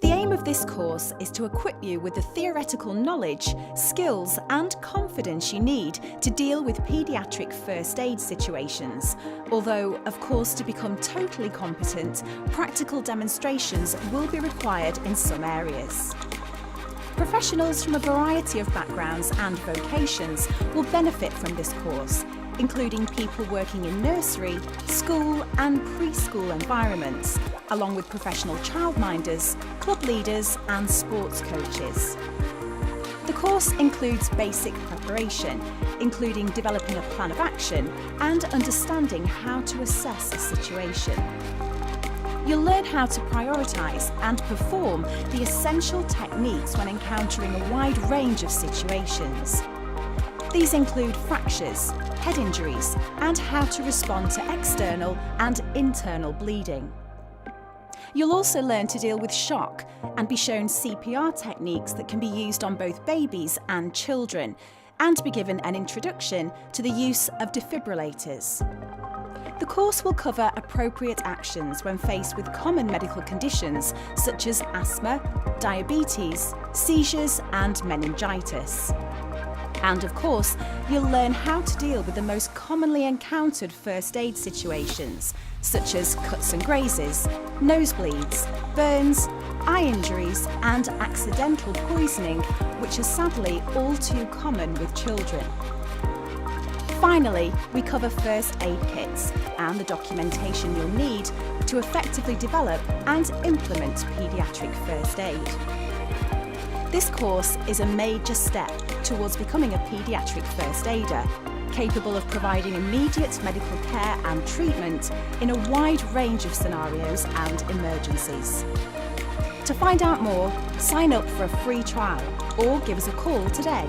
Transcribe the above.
The aim of this course is to equip you with the theoretical knowledge, skills and confidence you need to deal with paediatric first aid situations. Although, of course, to become totally competent, practical demonstrations will be required in some areas. Professionals from a variety of backgrounds and vocations will benefit from this course, including people working in nursery, school and preschool environments, along with professional childminders, club leaders and sports coaches. The course includes basic preparation, including developing a plan of action and understanding how to assess a situation. You'll learn how to prioritise and perform the essential techniques when encountering a wide range of situations. These include fractures, head injuries, and how to respond to external and internal bleeding. You'll also learn to deal with shock and be shown CPR techniques that can be used on both babies and children, and be given an introduction to the use of defibrillators. The course will cover appropriate actions when faced with common medical conditions such as asthma, diabetes, seizures and meningitis. And of course, you'll learn how to deal with the most commonly encountered first aid situations, such as cuts and grazes, nosebleeds, burns, eye injuries and accidental poisoning, which are sadly all too common with children. Finally, we cover first aid kits and the documentation you'll need to effectively develop and implement paediatric first aid. This course is a major step towards becoming a paediatric first aider, capable of providing immediate medical care and treatment in a wide range of scenarios and emergencies. To find out more, sign up for a free trial or give us a call today.